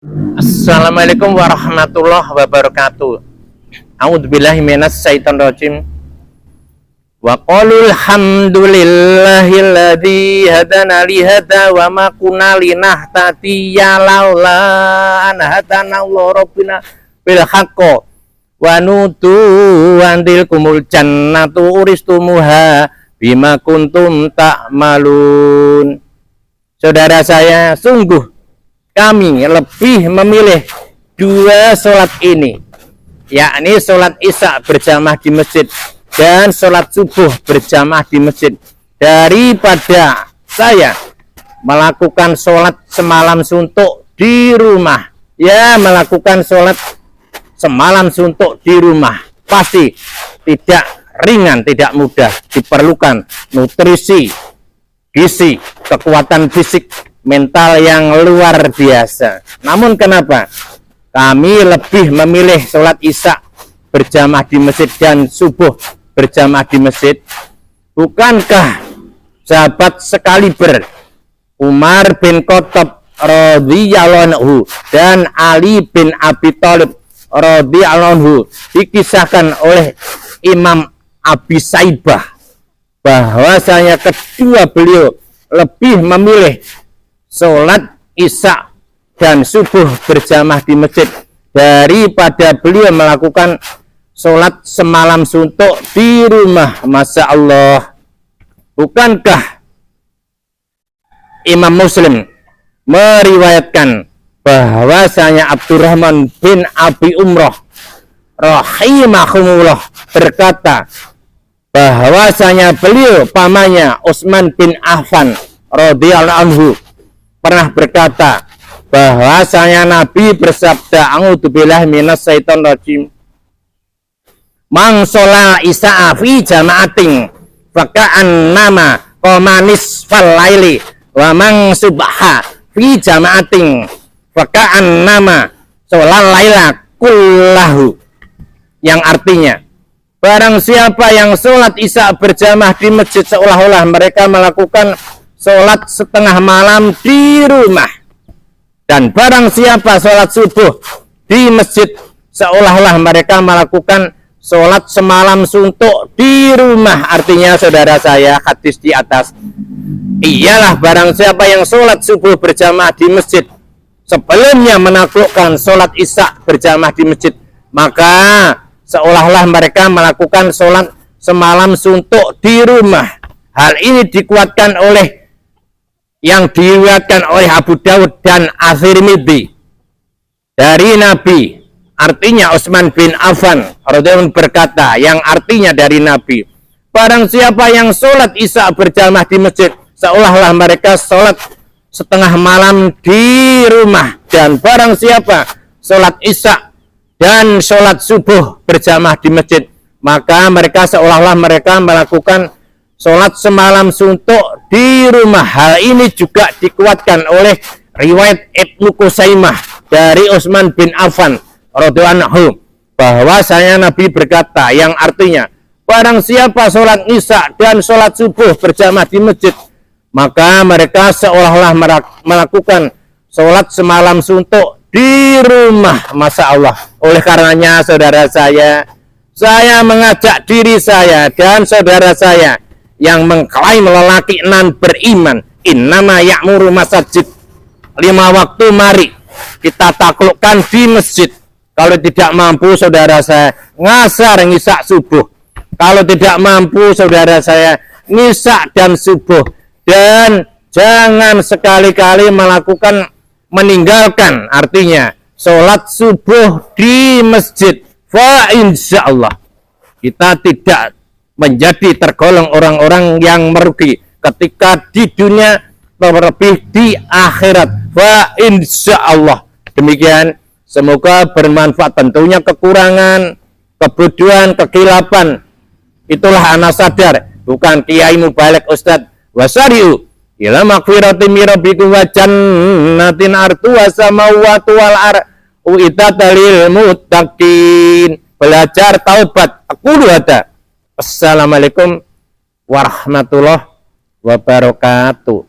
Assalamualaikum warahmatullahi wabarakatuh. A'udzubillahi minasyaitonir rajim. Wa qulul hamdulillahilladzi hadana li hadza wa ma kunna linahtadiya laula an hadana rabbuna bil haqqi wa nutu andil kumul jannatu uristumuha bima kuntum ta'malun. Saudara saya, sungguh kami lebih memilih dua sholat ini, yakni sholat isya berjamaah di masjid dan sholat subuh berjamaah di masjid, daripada saya melakukan sholat semalam suntuk di rumah. Ya, melakukan sholat semalam suntuk di rumah pasti tidak ringan, tidak mudah, diperlukan nutrisi, gizi, kekuatan fisik, mental yang luar biasa. Namun kenapa kami lebih memilih sholat isya berjamaah di masjid dan subuh berjamaah di masjid? Bukankah sahabat sekaliber Umar bin Khattab radhiyallahu anhu dan Ali bin Abi Thalib radhiyallahu anhu dikisahkan oleh Imam Abi Saibah bahwasanya kedua beliau lebih memilih sholat isya dan subuh berjamaah di masjid daripada beliau melakukan sholat semalam suntuk di rumah. Masya Allah. Bukankah Imam Muslim meriwayatkan bahwasanya Abdurrahman bin Abi Umrah rahimahumullah berkata bahwasanya beliau pamannya Utsman bin Affan radhiyallahu anhu pernah berkata bahwasanya Nabi bersabda, a'udzubillahi minasyaitonir rajim, man sholla isya'a fi jama'atin faka'annama qama nisfal laili wa man subha fi jama'atin faka'annama sholal laila kullahu, yang artinya barang siapa yang sholat isya berjamaah di masjid seolah-olah mereka melakukan sholat setengah malam di rumah, dan barang siapa sholat subuh di masjid seolah-olah mereka melakukan sholat semalam suntuk di rumah. Artinya saudara saya, hadis di atas ialah barang siapa yang sholat subuh berjamaah di masjid sebelumnya menaklukkan sholat isya berjamaah di masjid, maka seolah-olah mereka melakukan sholat semalam suntuk di rumah. Hal ini dikuatkan oleh yang diriwayatkan oleh Abu Dawud dan At-Tirmidzi dari Nabi, artinya Utsman bin Affan radhiyallahu anhu berkata, yang artinya dari Nabi, barang siapa yang sholat isya berjamaah di masjid seolah-olah mereka sholat setengah malam di rumah, dan barang siapa sholat isya dan sholat subuh berjamaah di masjid, maka mereka seolah-olah mereka melakukan sholat semalam suntuk di rumah. Hal ini juga dikuatkan oleh riwayat Ibnu Qusaimah dari Utsman bin Affan radhiyallahu anhu bahwasanya Nabi berkata, yang artinya barang siapa sholat isya dan sholat subuh berjamaah di masjid, maka mereka seolah-olah melakukan sholat semalam suntuk di rumah. Masya Allah. Oleh karenanya saudara saya mengajak diri saya dan saudara saya yang mengklaim lelaki nan beriman, innama ya'muru masajid, 5 waktu mari kita taklukkan di masjid. Kalau tidak mampu saudara saya ngasar ngisak subuh, kalau tidak mampu saudara saya ngisak dan subuh, dan jangan sekali-kali meninggalkan artinya sholat subuh di masjid. Fa insyaallah kita tidak menjadi tergolong orang-orang yang merugi ketika di dunia, terlebih di akhirat. Fa insyaallah. Demikian, semoga bermanfaat. Tentunya kekurangan, kebodohan, kekilapan, itulah ana sadar, bukan kiai mubalik ustad. Wasari'u ila maghfirati min rabbikum wa jannatin arduha samawati wal ardu uiddat lil muttaqin. Belajar taubat. Aku ada. Assalamualaikum warahmatullahi wabarakatuh.